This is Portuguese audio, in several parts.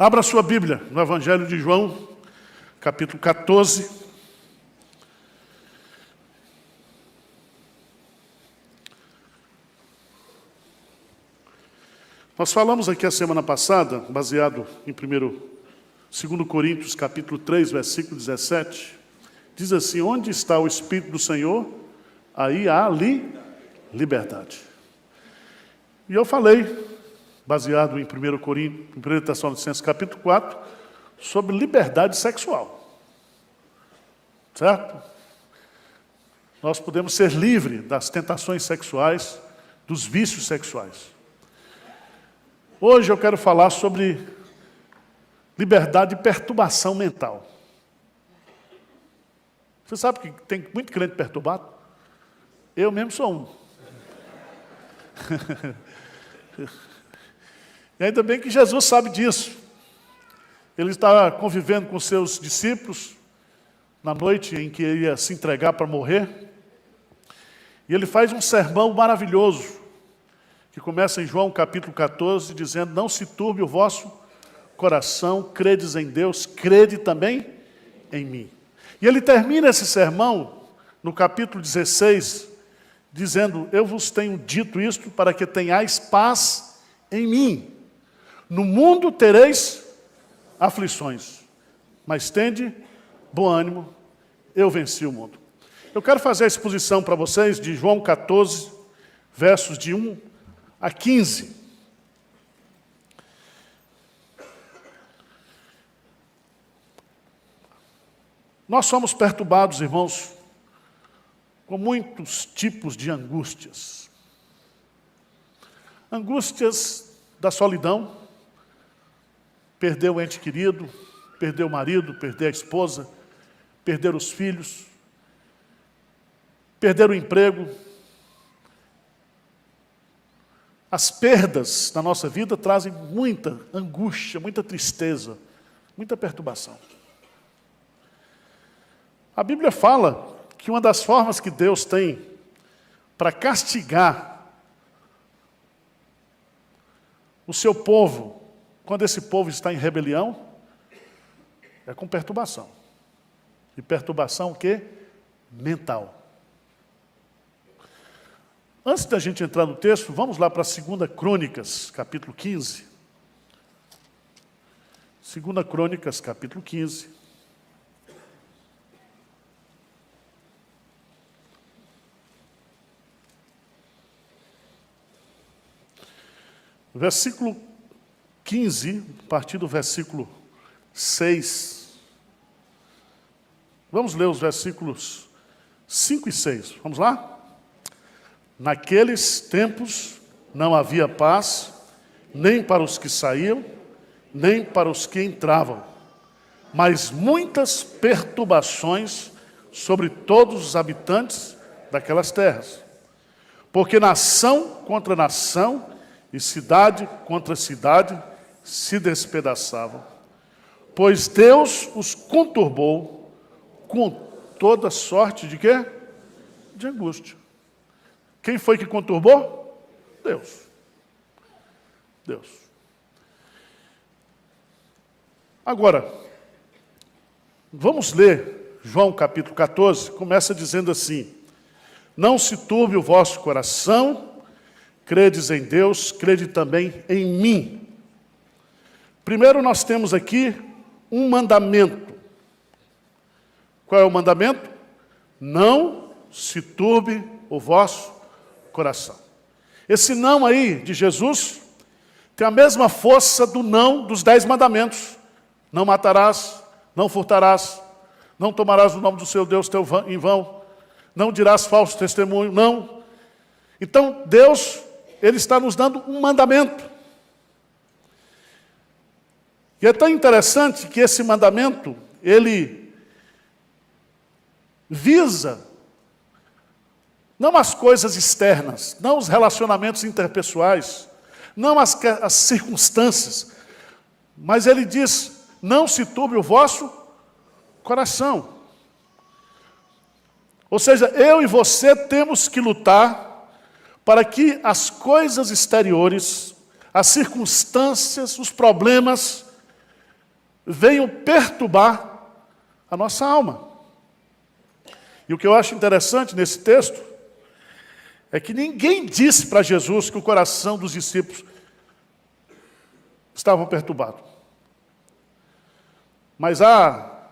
Abra sua Bíblia no Evangelho de João, capítulo 14. Nós falamos aqui a semana passada, baseado em 2 Coríntios, capítulo 3, versículo 17, diz assim: onde está o Espírito do Senhor, aí há liberdade. E eu falei, baseado em 1 Coríntios, 1 Tessalonicenses, capítulo 4, sobre liberdade sexual. Certo? Nós podemos ser livres das tentações sexuais, dos vícios sexuais. Hoje eu quero falar sobre liberdade de perturbação mental. Você sabe que tem muito crente perturbado? Eu mesmo sou um. E ainda bem que Jesus sabe disso. Ele estava convivendo com seus discípulos na noite em que ele ia se entregar para morrer. E ele faz um sermão maravilhoso, que começa em João capítulo 14, dizendo: não se turbe o vosso coração, credes em Deus, crede também em mim. E ele termina esse sermão no capítulo 16, dizendo: eu vos tenho dito isto para que tenhais paz em mim. No mundo tereis aflições, mas tende bom ânimo, eu venci o mundo. Eu quero fazer a exposição para vocês de João 14, versos de 1 a 15. Nós somos perturbados, irmãos, com muitos tipos de angústias. Angústias da solidão, perder o ente querido, perder o marido, perder a esposa, perder os filhos, perder o emprego. As perdas na nossa vida trazem muita angústia, muita tristeza, muita perturbação. A Bíblia fala que uma das formas que Deus tem para castigar o seu povo, quando esse povo está em rebelião, é com perturbação. E perturbação o quê? Mental. Antes da gente entrar no texto, vamos lá para 2 Crônicas, capítulo 15. 2 Crônicas, capítulo 15. Versículo 15, a partir do versículo 6. Vamos ler os versículos 5 e 6. Vamos lá? Naqueles tempos não havia paz, nem para os que saíam, nem para os que entravam, mas muitas perturbações sobre todos os habitantes daquelas terras. Porque nação contra nação e cidade contra cidade se despedaçavam. Pois Deus os conturbou com toda sorte de quê? De angústia. Quem foi que conturbou? Deus. Deus. Agora, vamos ler João capítulo 14, começa dizendo assim: não se turbe o vosso coração, credes em Deus, crede também em mim. Primeiro nós temos aqui um mandamento. Qual é o mandamento? Não se turbe o vosso coração. Esse não aí de Jesus tem a mesma força do não dos 10 mandamentos. Não matarás, não furtarás, não tomarás o nome do seu Deus em vão, não dirás falso testemunho, não. Então Deus, Ele está nos dando um mandamento. E é tão interessante que esse mandamento, ele visa não as coisas externas, não os relacionamentos interpessoais, não as circunstâncias, mas ele diz: não se turbe o vosso coração. Ou seja, eu e você temos que lutar para que as coisas exteriores, as circunstâncias, os problemas, venham perturbar a nossa alma. E o que eu acho interessante nesse texto é que ninguém disse para Jesus que o coração dos discípulos estavam perturbados. Mas há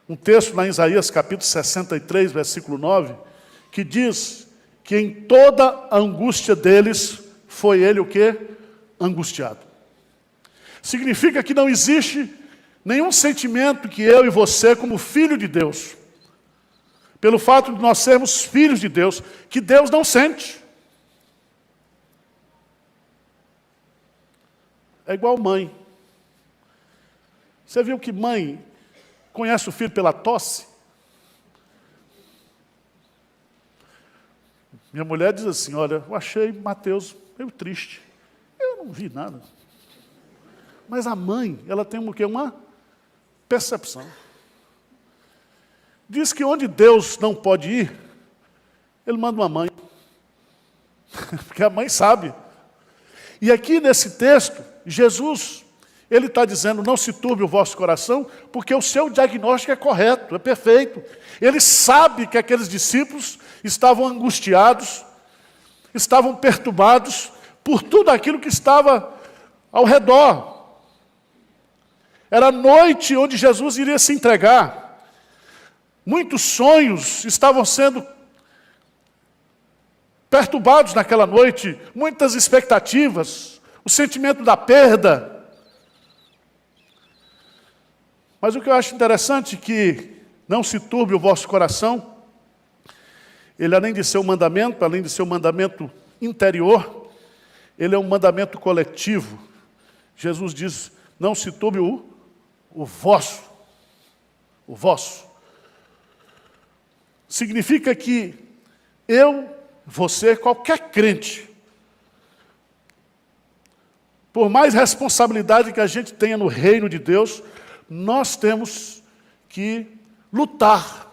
um texto lá em Isaías, capítulo 63, versículo 9, que diz que em toda a angústia deles foi ele o quê? Angustiado. Significa que não existe nenhum sentimento que eu e você, como filho de Deus, pelo fato de nós sermos filhos de Deus, que Deus não sente. É igual mãe. Você viu que mãe conhece o filho pela tosse? Minha mulher diz assim, olha, eu achei Mateus meio triste. Eu não vi nada. Mas a mãe, ela tem o quê? Uma percepção. Diz que onde Deus não pode ir, Ele manda uma mãe. Porque a mãe sabe. E aqui nesse texto, Jesus, Ele está dizendo, não se turbe o vosso coração, porque o seu diagnóstico é correto, é perfeito. Ele sabe que aqueles discípulos estavam angustiados, estavam perturbados por tudo aquilo que estava ao redor. Era a noite onde Jesus iria se entregar. Muitos sonhos estavam sendo perturbados naquela noite, muitas expectativas, o sentimento da perda. Mas o que eu acho interessante é que não se turbe o vosso coração. Ele, além de ser um mandamento, além de ser um mandamento interior, ele é um mandamento coletivo. Jesus diz, não se turbe o vosso. O vosso. Significa que eu, você, qualquer crente, por mais responsabilidade que a gente tenha no reino de Deus, nós temos que lutar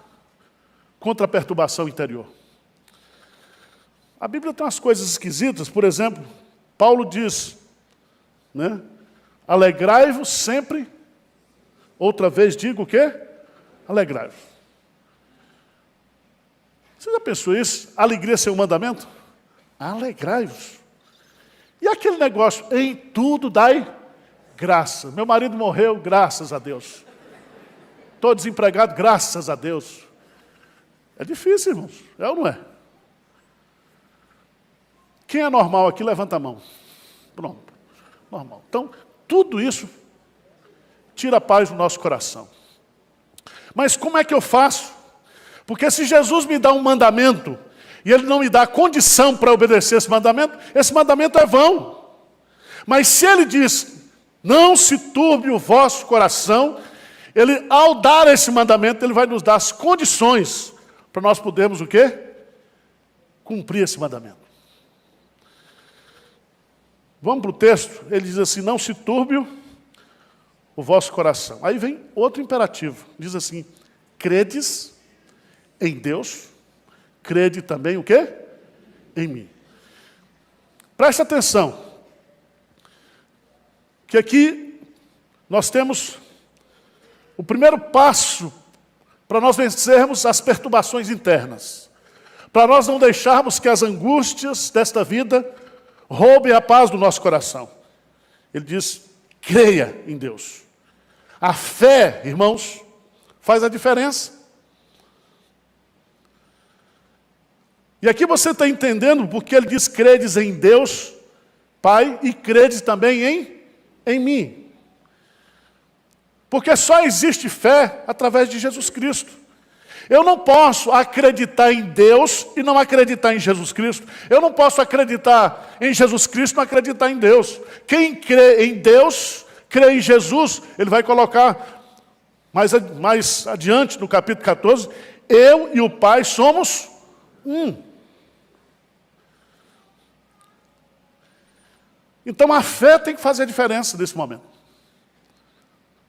contra a perturbação interior. A Bíblia tem umas coisas esquisitas, por exemplo, Paulo diz, né? Alegrai-vos sempre, outra vez digo o quê? Alegrai-vos. Você já pensou isso? Alegria ser um mandamento? Alegrai-vos. E aquele negócio, em tudo dai graça. Meu marido morreu, graças a Deus. Estou desempregado, graças a Deus. É difícil, irmãos. É ou não é? Quem é normal aqui, levanta a mão. Pronto. Normal. Então, tudo isso tira a paz do nosso coração. Mas como é que eu faço? Porque se Jesus me dá um mandamento, e Ele não me dá condição para obedecer esse mandamento é vão. Mas se Ele diz, não se turbe o vosso coração, Ele, ao dar esse mandamento, Ele vai nos dar as condições para nós podermos o quê? Cumprir esse mandamento. Vamos para o texto, ele diz assim, não se turbe o vosso coração. Aí vem outro imperativo, diz assim, credes em Deus, crede também o quê? Em mim. Preste atenção, que aqui nós temos o primeiro passo para nós vencermos as perturbações internas, para nós não deixarmos que as angústias desta vida roubem a paz do nosso coração. Ele diz, creia em Deus. A fé, irmãos, faz a diferença. E aqui você está entendendo porque ele diz, credes em Deus, Pai, e credes também em mim. Porque só existe fé através de Jesus Cristo. Eu não posso acreditar em Deus e não acreditar em Jesus Cristo. Eu não posso acreditar em Jesus Cristo e não acreditar em Deus. Quem crê em Deus, crê em Jesus, ele vai colocar mais adiante no capítulo 14, eu e o Pai somos um. Então a fé tem que fazer a diferença nesse momento.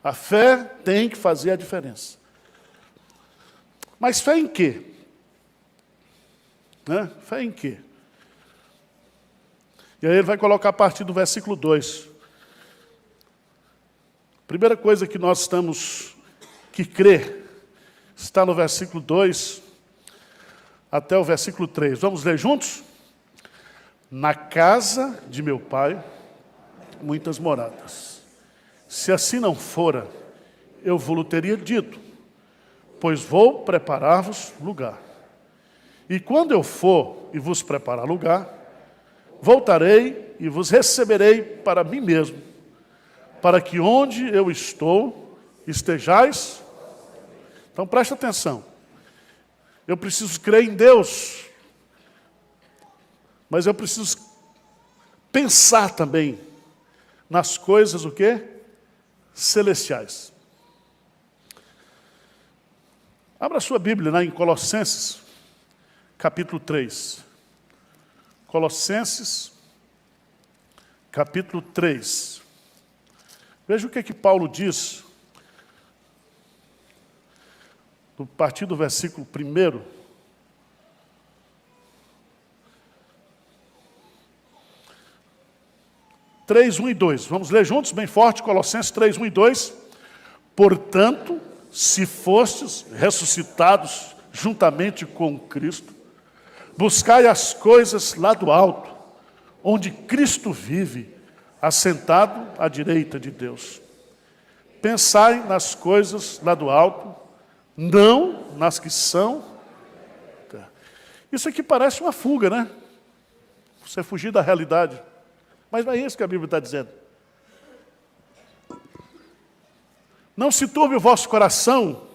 A fé tem que fazer a diferença. Mas fé em quê? Né? Fé em quê? E aí ele vai colocar a partir do versículo 2. Primeira coisa que nós temos que crer está no versículo 2 até o versículo 3. Vamos ler juntos? Na casa de meu pai, muitas moradas. Se assim não fora, eu vou-lhe teria dito, pois vou preparar-vos lugar. E quando eu for e vos preparar lugar, voltarei e vos receberei para mim mesmo, para que onde eu estou, estejais. Então preste atenção. Eu preciso crer em Deus, mas eu preciso pensar também nas coisas, o quê? Celestiais. Abra sua Bíblia, né, em Colossenses, capítulo 3. Colossenses, capítulo 3. Veja o que Paulo diz, a partir do versículo 1. Três, 1 e 2. Vamos ler juntos, bem forte, Colossenses 3, 1 e 2. Portanto, se fostes ressuscitados juntamente com Cristo, buscai as coisas lá do alto, onde Cristo vive, assentado à direita de Deus. Pensai nas coisas lá do alto, não nas que são. Isso aqui parece uma fuga, né? Você fugir da realidade. Mas não é isso que a Bíblia está dizendo. Não se turbe o vosso coração,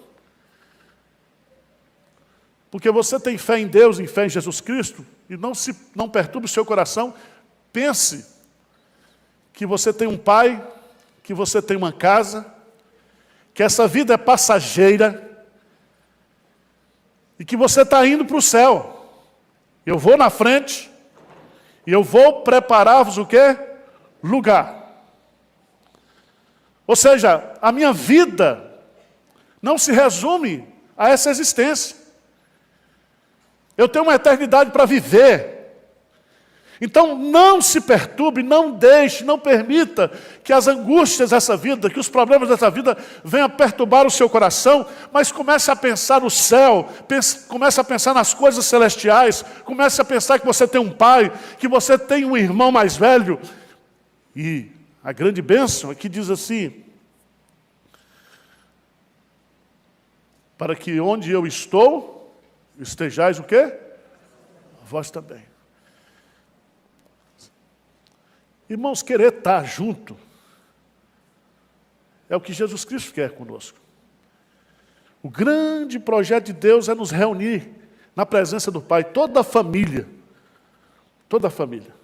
porque você tem fé em Deus, em fé em Jesus Cristo, e não perturbe o seu coração. Pense que você tem um pai, que você tem uma casa, que essa vida é passageira, e que você está indo para o céu. Eu vou na frente, e eu vou preparar-vos o quê? Lugar. Ou seja, a minha vida não se resume a essa existência. Eu tenho uma eternidade para viver. Então não se perturbe, não deixe, não permita que as angústias dessa vida, que os problemas dessa vida venham perturbar o seu coração, mas comece a pensar no céu, comece a pensar nas coisas celestiais, comece a pensar que você tem um pai, que você tem um irmão mais velho. E a grande bênção aqui diz assim, para que onde eu estou, estejais o quê? Vós também. Irmãos, querer estar junto é o que Jesus Cristo quer conosco. O grande projeto de Deus é nos reunir na presença do Pai, toda a família. Toda a família.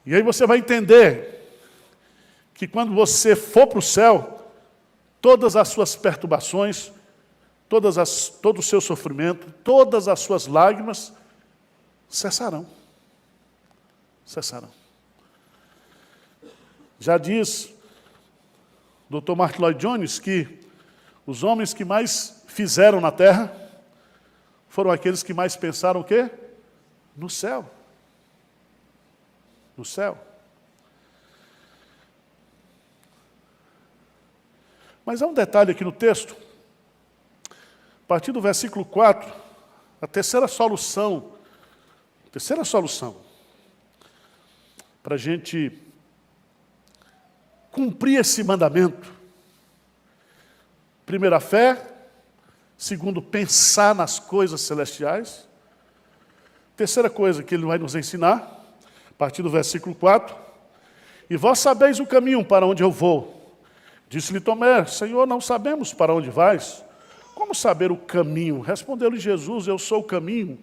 E aí você vai entender que quando você for para o céu, todas as suas perturbações, todo o seu sofrimento, todas as suas lágrimas cessarão. Cessarão. Já diz o Dr. Martin Lloyd Jones que os homens que mais fizeram na terra foram aqueles que mais pensaram o quê? No céu. No céu. Mas há um detalhe aqui no texto. A partir do versículo 4, a terceira solução para a gente cumprir esse mandamento. Primeiro, a fé. Segundo, pensar nas coisas celestiais. Terceira coisa que ele vai nos ensinar, a partir do versículo 4. E vós sabeis o caminho para onde eu vou. Disse-lhe Tomé, Senhor, não sabemos para onde vais. Como saber o caminho? Respondeu-lhe Jesus, eu sou o caminho,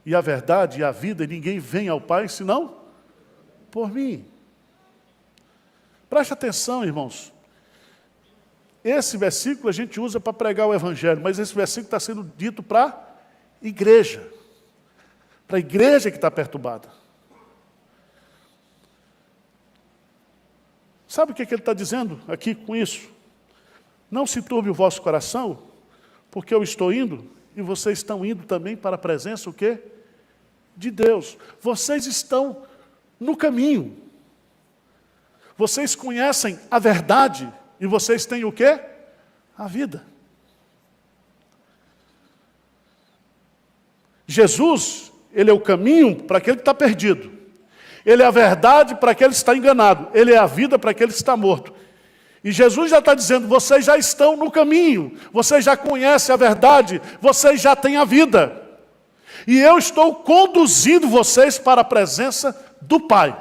e a verdade, e a vida, e ninguém vem ao Pai, senão por mim. Preste atenção, irmãos. Esse versículo a gente usa para pregar o Evangelho, mas esse versículo está sendo dito para a igreja. Para a igreja que está perturbada. Sabe o que ele está dizendo aqui com isso? Não se turbe o vosso coração, porque eu estou indo, e vocês estão indo também para a presença, o quê? De Deus. Vocês estão no caminho. Vocês conhecem a verdade e vocês têm o quê? A vida. Jesus, ele é o caminho para aquele que está perdido. Ele é a verdade para aquele que está enganado. Ele é a vida para aquele que está morto. E Jesus já está dizendo, vocês já estão no caminho. Vocês já conhecem a verdade. Vocês já têm a vida. E eu estou conduzindo vocês para a presença do Pai.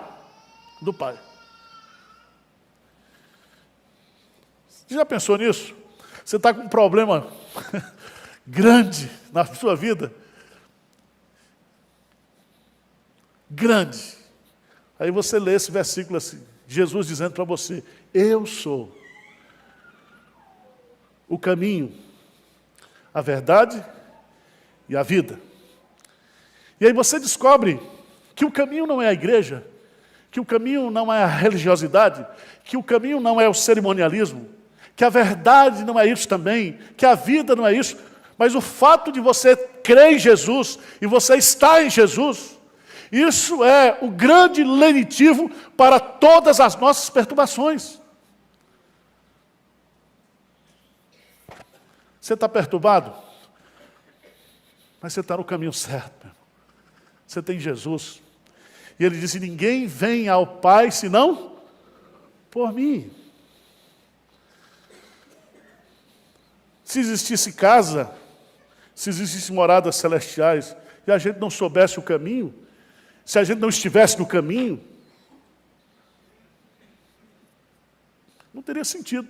Do Pai. Você já pensou nisso? Você está com um problema grande na sua vida? Grande. Aí você lê esse versículo assim, Jesus dizendo para você, eu sou o caminho, a verdade e a vida. E aí você descobre que o caminho não é a igreja, que o caminho não é a religiosidade, que o caminho não é o cerimonialismo, que a verdade não é isso também, que a vida não é isso, mas o fato de você crer em Jesus e você estar em Jesus, isso é o grande lenitivo para todas as nossas perturbações. Você está perturbado? Mas você está no caminho certo. Você tem Jesus. E ele disse, ninguém vem ao Pai senão por mim. Se existisse casa, se existissem moradas celestiais, e a gente não soubesse o caminho, se a gente não estivesse no caminho, não teria sentido.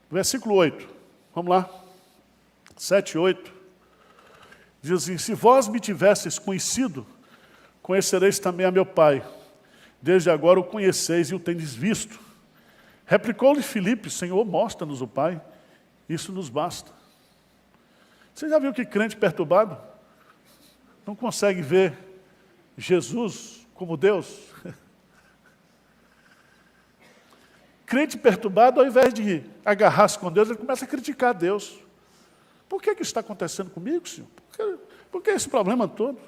Versículo 8, vamos lá, 7 e 8, diz assim, se vós me tivesseis conhecido, conhecereis também a meu Pai, desde agora o conheceis e o tendes visto. Replicou-lhe Filipe, Senhor, mostra-nos o Pai, isso nos basta. Você já viu que crente perturbado não consegue ver Jesus como Deus? Crente perturbado, ao invés de agarrar-se com Deus, ele começa a criticar Deus. Por que isso está acontecendo comigo, Senhor? Por que esse problema todo?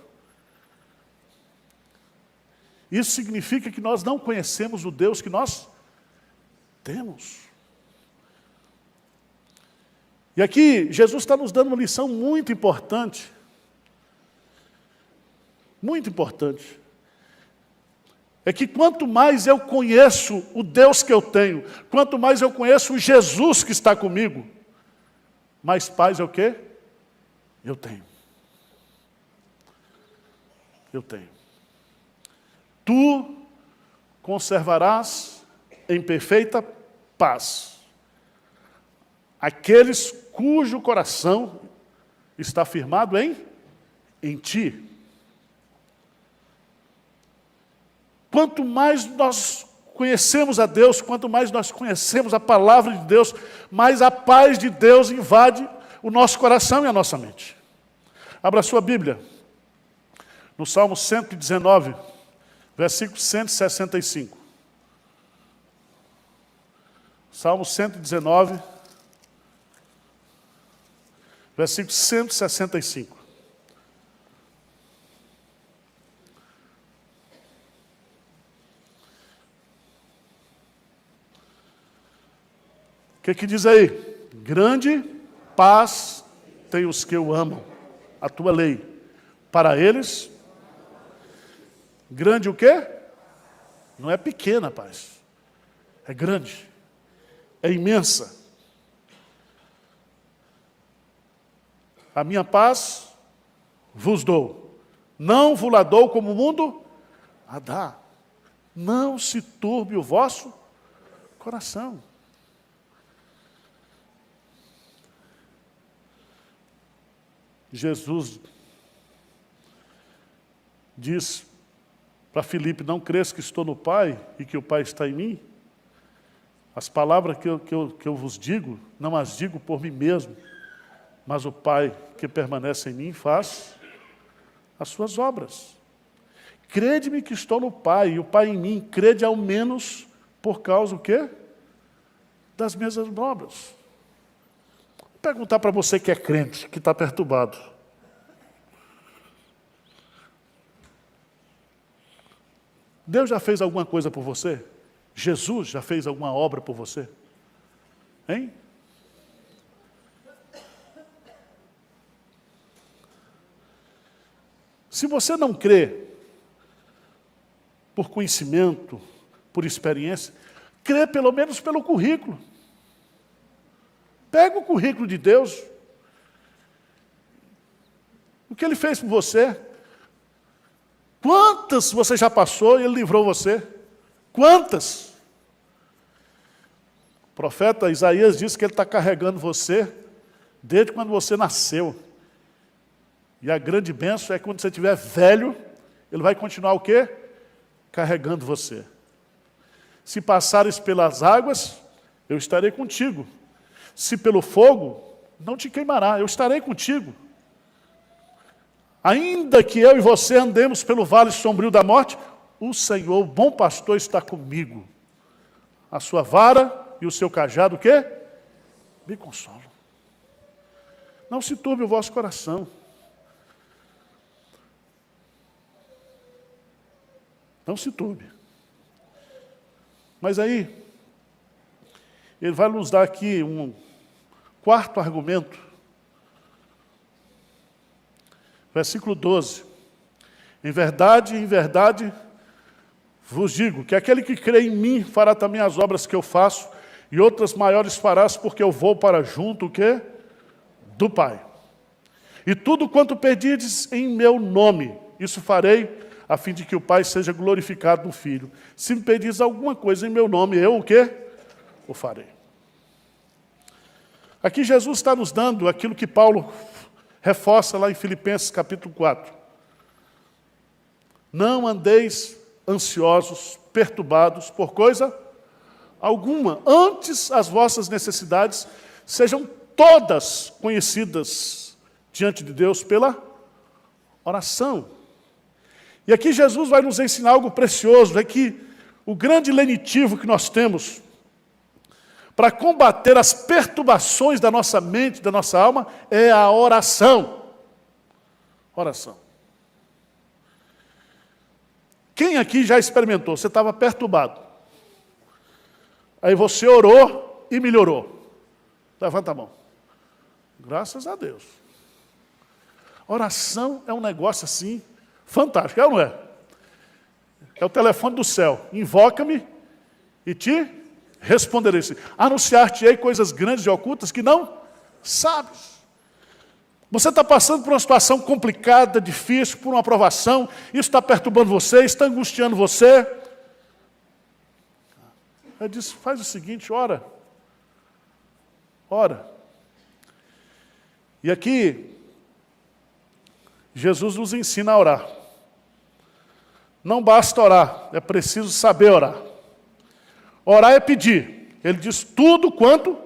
Isso significa que nós não conhecemos o Deus que nós temos. E aqui, Jesus está nos dando uma lição muito importante. Muito importante. É que quanto mais eu conheço o Deus que eu tenho, quanto mais eu conheço o Jesus que está comigo, mais paz eu quê? Eu tenho. Eu tenho. Tu conservarás em perfeita paz aqueles cujo coração está firmado em ti. Quanto mais nós conhecemos a Deus, quanto mais nós conhecemos a palavra de Deus, mais a paz de Deus invade o nosso coração e a nossa mente. Abra sua Bíblia, no Salmo 119, versículo 165. Salmo 119, versículo 165. O que diz aí? Grande paz tem os que eu amam, a tua lei. Para eles, grande o quê? Não é pequena paz, é grande, é imensa. A minha paz vos dou, não vos la dou como o mundo a dá. Não se turbe o vosso coração. Jesus diz para Filipe, não crês que estou no Pai e que o Pai está em mim? As palavras que eu vos digo, não as digo por mim mesmo, mas o Pai que permanece em mim faz as suas obras. Crede-me que estou no Pai e o Pai em mim, crede ao menos por causa o quê? Das minhas obras. perguntar para você que é crente, que está perturbado. Deus já fez alguma coisa por você? Jesus já fez alguma obra por você? Hein? Se você não crê, por conhecimento, por experiência, crê pelo menos pelo currículo. Pega o currículo de Deus. O que Ele fez por você? Quantas você já passou e Ele livrou você? Quantas? O profeta Isaías disse que Ele está carregando você desde quando você nasceu. E a grande bênção é que quando você estiver velho, Ele vai continuar o quê? Carregando você. Se passares pelas águas, eu estarei contigo. Se pelo fogo, não te queimará, eu estarei contigo. Ainda que eu e você andemos pelo vale sombrio da morte, o Senhor, o bom pastor, está comigo. A sua vara e o seu cajado, o quê? Me consolam. Não se turbe o vosso coração. Não se turbe. Mas aí, ele vai nos dar aqui um quarto argumento. Versículo 12. Em verdade, vos digo que aquele que crê em mim fará também as obras que eu faço, e outras maiores farás, porque eu vou para junto, o quê? Do Pai. E tudo quanto pedirdes em meu nome, isso farei, a fim de que o Pai seja glorificado no Filho. Se me pedires alguma coisa em meu nome, eu o quê? O farei. Aqui Jesus está nos dando aquilo que Paulo reforça lá em Filipenses capítulo 4. Não andeis ansiosos, perturbados por coisa alguma. Antes as vossas necessidades sejam todas conhecidas diante de Deus pela oração. E aqui Jesus vai nos ensinar algo precioso, é que o grande lenitivo que nós temos para combater as perturbações da nossa mente, da nossa alma, é a oração. Oração. Quem aqui já experimentou? Você estava perturbado. Aí você orou e melhorou. Levanta a mão. Graças a Deus. Oração é um negócio assim, fantástico, é ou não é? É o telefone do céu. Invoca-me e te responderei. Anunciar-te-ei coisas grandes e ocultas que não sabes. Você está passando por uma situação complicada, difícil, por uma provação, isso está perturbando você, está angustiando você. Ele disse, faz o seguinte, ora. Ora. E aqui, Jesus nos ensina a orar. Não basta orar, é preciso saber orar. Orar é pedir. Ele diz tudo quanto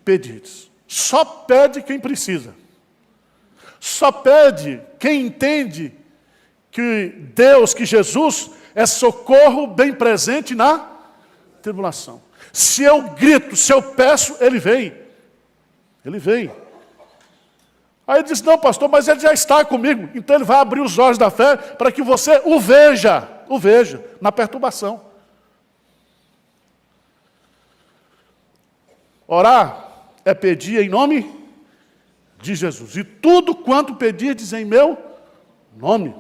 pedides. Só pede quem precisa. Só pede quem entende que Deus, que Jesus, é socorro bem presente na tribulação. Se eu grito, se eu peço, Ele vem. Ele vem. Aí ele diz, não pastor, mas Ele já está comigo. Então Ele vai abrir os olhos da fé para que você o veja na perturbação. Orar é pedir em nome de Jesus. E tudo quanto pedirdes em meu nome.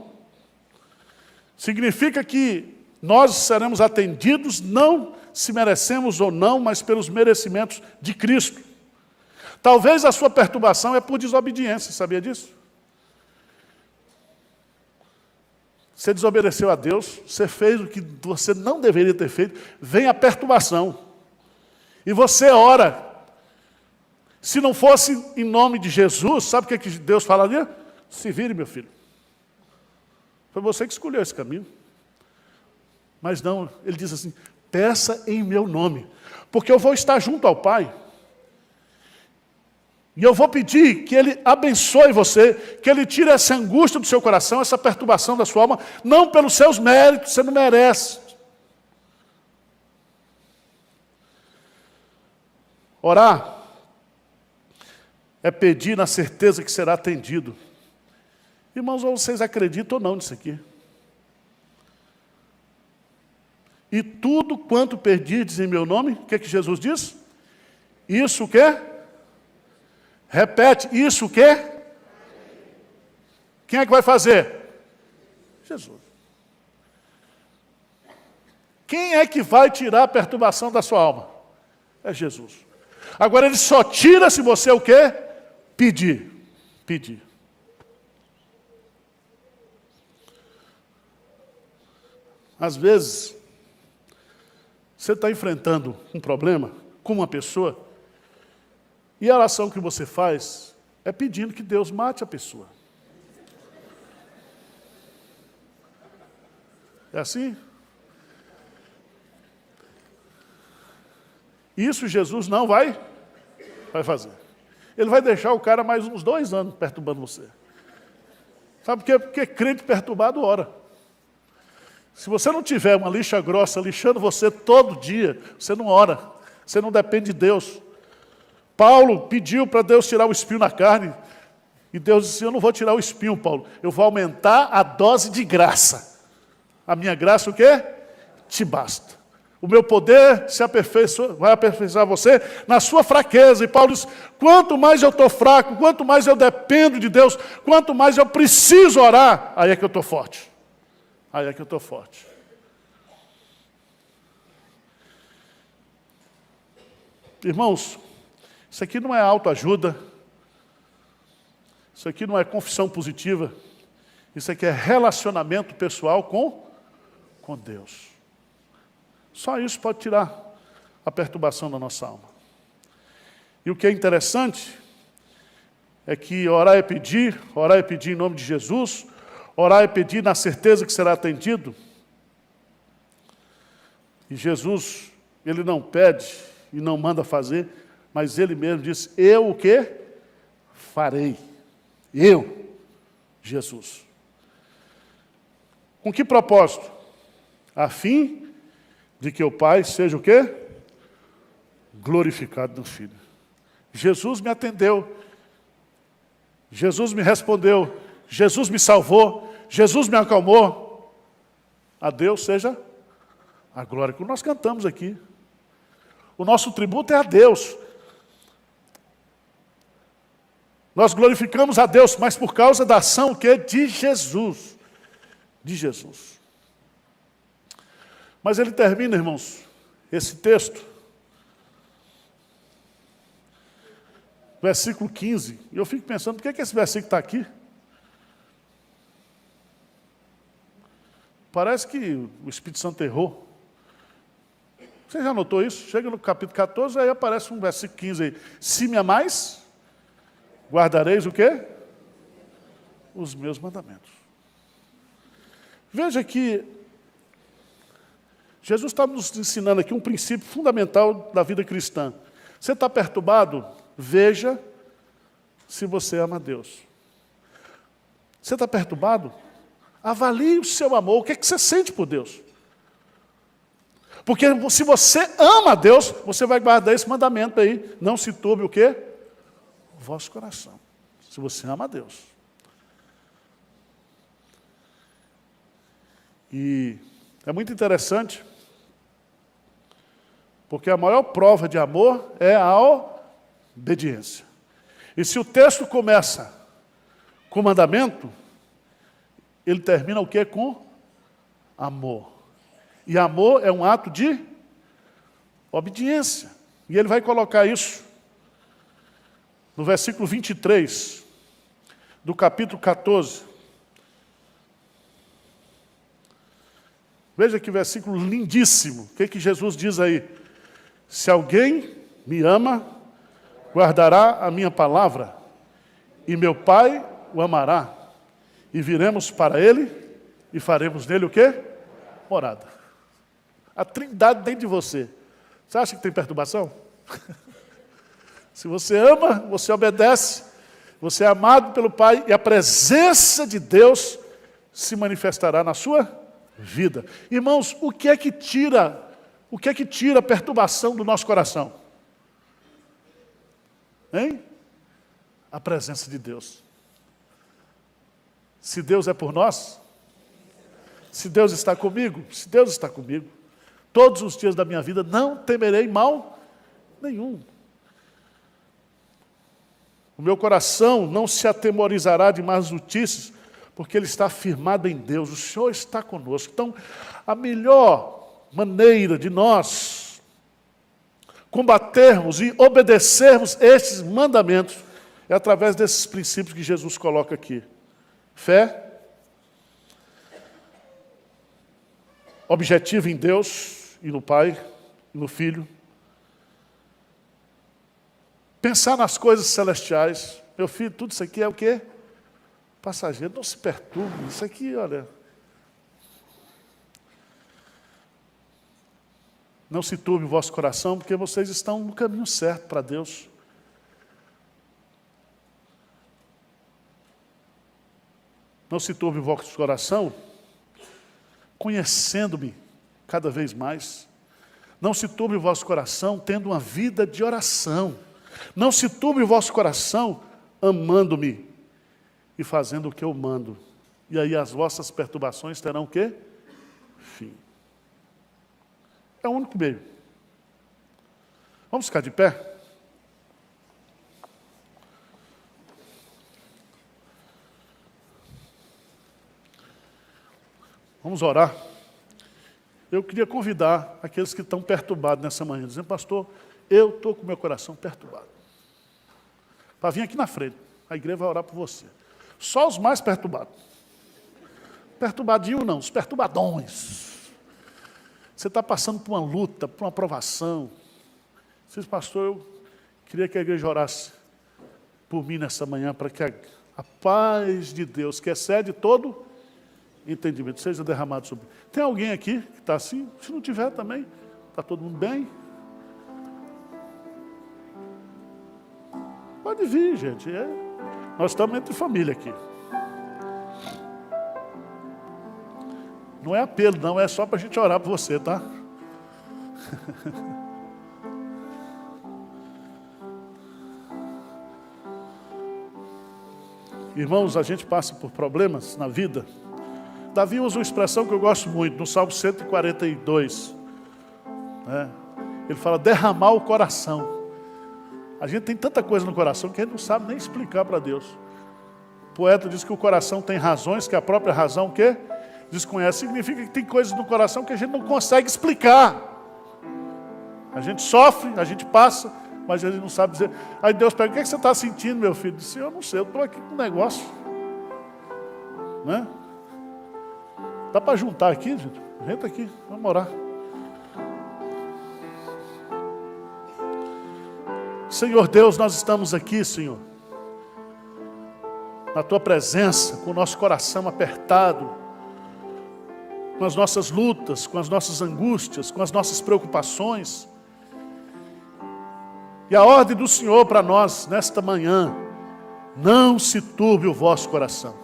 Significa que nós seremos atendidos não se merecemos ou não, mas pelos merecimentos de Cristo. Talvez a sua perturbação é por desobediência, sabia disso? Você desobedeceu a Deus, você fez o que você não deveria ter feito, vem a perturbação. E você ora. Se não fosse em nome de Jesus, sabe o que Deus falaria? Se vire, meu filho. Foi você que escolheu esse caminho. Mas não, Ele diz assim, peça em meu nome, porque eu vou estar junto ao Pai. E eu vou pedir que Ele abençoe você, que Ele tire essa angústia do seu coração, essa perturbação da sua alma, não pelos seus méritos, você não merece. Orar é pedir na certeza que será atendido. Irmãos, ou vocês acreditam ou não nisso aqui? E tudo quanto pedirdes em meu nome, o que Jesus diz? Isso o quê? Repete, isso o quê? Quem é que vai fazer? Jesus. Quem é que vai tirar a perturbação da sua alma? É Jesus. Agora ele só tira se você o quê? Pedir. Pedir. Às vezes, você está enfrentando um problema com uma pessoa e a oração que você faz é pedindo que Deus mate a pessoa. É assim? Isso Jesus não vai fazer. Ele vai deixar o cara mais uns 2 anos perturbando você. Sabe por quê? Porque crente perturbado ora. Se você não tiver uma lixa grossa lixando você todo dia, você não ora. Você não depende de Deus. Paulo pediu para Deus tirar o espinho na carne. E Deus disse, eu não vou tirar o espinho, Paulo. Eu vou aumentar a dose de graça. A minha graça o quê? Te basta. O meu poder vai aperfeiçoar você na sua fraqueza. E Paulo diz, quanto mais eu estou fraco, quanto mais eu dependo de Deus, quanto mais eu preciso orar, aí é que eu estou forte. Aí é que eu estou forte. Irmãos, isso aqui não é autoajuda. Isso aqui não é confissão positiva. Isso aqui é relacionamento pessoal com Deus. Só isso pode tirar a perturbação da nossa alma. E o que é interessante é que orar é pedir em nome de Jesus, orar é pedir na certeza que será atendido. E Jesus, ele não pede e não manda fazer, mas ele mesmo diz, eu o quê? Farei. Eu, Jesus. Com que propósito? A fim de que o Pai seja o quê? Glorificado no Filho. Jesus me atendeu. Jesus me respondeu. Jesus me salvou. Jesus me acalmou. A Deus seja a glória que nós cantamos aqui. O nosso tributo é a Deus. Nós glorificamos a Deus, mas por causa da ação que de Jesus. De Jesus. Mas ele termina, irmãos, esse texto, versículo 15, e eu fico pensando, por que esse versículo está aqui? Parece que o Espírito Santo errou. Você já notou isso? Chega no capítulo 14, aí aparece um versículo 15 aí. Se me amais, guardareis o quê? Os meus mandamentos. Veja que Jesus está nos ensinando aqui um princípio fundamental da vida cristã. Você está perturbado? Veja se você ama a Deus. Você está perturbado? Avalie o seu amor. O que é que você sente por Deus? Porque se você ama a Deus, você vai guardar esse mandamento aí. Não se turbe o quê? O vosso coração. Se você ama a Deus. E é muito interessante, porque a maior prova de amor é a obediência. E se o texto começa com mandamento, ele termina o quê? Com amor. E amor é um ato de obediência. E ele vai colocar isso no versículo 23 do capítulo 14. Veja que versículo lindíssimo. O que Jesus diz aí? Se alguém me ama, guardará a minha palavra, e meu Pai o amará, e viremos para ele, e faremos nele o quê? Morada. A Trindade dentro de você. Você acha que tem perturbação? Se você ama, você obedece, você é amado pelo Pai, e a presença de Deus se manifestará na sua vida. Irmãos, o que é que tira a perturbação do nosso coração? Hein? a presença de Deus. Se Deus é por nós, se Deus está comigo, se Deus está comigo, todos os dias da minha vida não temerei mal nenhum. O meu coração não se atemorizará de más notícias, porque ele está firmado em Deus, o Senhor está conosco. Então, a melhor maneira de nós combatermos e obedecermos estes mandamentos é através desses princípios que Jesus coloca aqui. Fé, objetivo em Deus e no Pai e no Filho. Pensar nas coisas celestiais. Meu filho, tudo isso aqui é o quê? Passageiro, não se perturbe. Isso aqui, olha... Não se turbe o vosso coração, porque vocês estão no caminho certo para Deus. Não se turbe o vosso coração, conhecendo-me cada vez mais. Não se turbe o vosso coração, tendo uma vida de oração. Não se turbe o vosso coração, amando-me e fazendo o que eu mando. E aí as vossas perturbações terão o quê? Fim. É o único meio. Vamos ficar de pé? Vamos orar. Eu queria convidar aqueles que estão perturbados nessa manhã, dizendo, pastor, eu estou com meu coração perturbado. Para vir aqui na frente, a igreja vai orar por você. Só os mais perturbados. Perturbadinho não, os perturbadões. Você está passando por uma luta, por uma provação. Você diz, pastor, eu queria que a igreja orasse por mim nessa manhã, para que a paz de Deus, que excede todo entendimento, seja derramado sobre mim. Tem alguém aqui que está assim? Se não tiver também, está todo mundo bem? Pode vir, gente. Nós estamos entre família aqui. Não é apelo, não, é só para a gente orar por você, tá? Irmãos, a gente passa por problemas na vida. Davi usa uma expressão que eu gosto muito, no Salmo 142. Né? Ele fala, derramar o coração. A gente tem tanta coisa no coração que a gente não sabe nem explicar para Deus. O poeta diz que o coração tem razões, que a própria razão o quê? Desconhece. Significa que tem coisas no coração que a gente não consegue explicar. A gente sofre, a gente passa, mas a gente não sabe dizer. Aí Deus pega, o que você está sentindo, meu filho? Diz, eu não sei, eu estou aqui com um negócio. Né? Dá para juntar aqui, gente? Entra aqui, vamos orar. Senhor Deus, nós estamos aqui, Senhor, na Tua presença, com o nosso coração apertado, com as nossas lutas, com as nossas angústias, com as nossas preocupações. E a ordem do Senhor para nós, nesta manhã, não se turbe o vosso coração.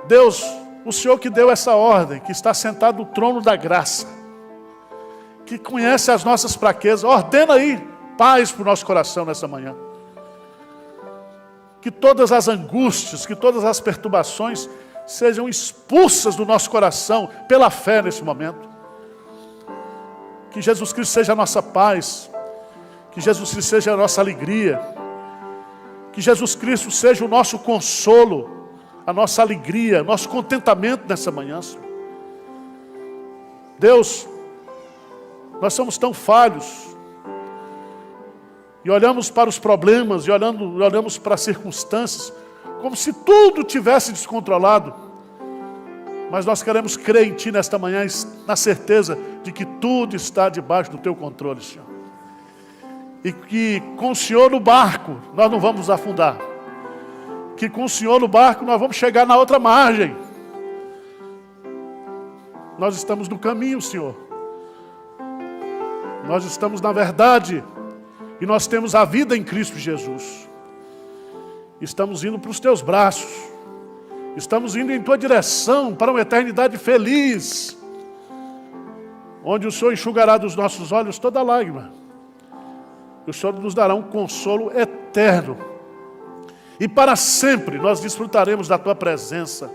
Deus, o Senhor que deu essa ordem, que está sentado no trono da graça, que conhece as nossas fraquezas, ordena aí paz para o nosso coração nessa manhã. Que todas as angústias, que todas as perturbações sejam expulsas do nosso coração pela fé nesse momento. Que Jesus Cristo seja a nossa paz, que Jesus Cristo seja a nossa alegria, que Jesus Cristo seja o nosso consolo, a nossa alegria, nosso contentamento nessa manhã, Senhor. Deus, nós somos tão falhos, e olhamos para os problemas, e olhamos para as circunstâncias, como se tudo tivesse descontrolado. Mas nós queremos crer em Ti nesta manhã, na certeza de que tudo está debaixo do Teu controle, Senhor. E que com o Senhor no barco, nós não vamos afundar. Que com o Senhor no barco, nós vamos chegar na outra margem. Nós estamos no caminho, Senhor. Nós estamos na verdade. E nós temos a vida em Cristo Jesus. Estamos indo para os Teus braços. Estamos indo em Tua direção para uma eternidade feliz, onde o Senhor enxugará dos nossos olhos toda lágrima. o Senhor nos dará um consolo eterno. E para sempre nós desfrutaremos da Tua presença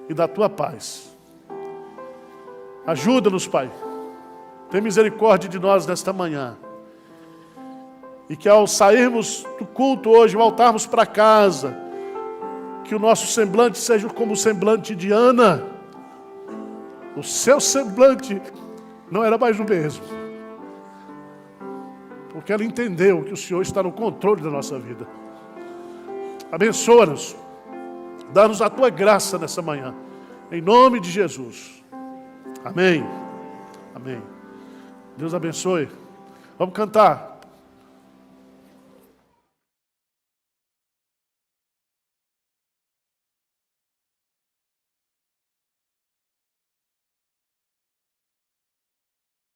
e da Tua paz. Ajuda-nos, Pai. Tem misericórdia de nós nesta manhã. E que ao sairmos do culto hoje, voltarmos para casa, que o nosso semblante seja como o semblante de Ana. O seu semblante não era mais o mesmo. Porque ela entendeu que o Senhor está no controle da nossa vida. Abençoa-nos. Dá-nos a Tua graça nessa manhã. Em nome de Jesus. Amém. Amém. Deus abençoe. Vamos cantar.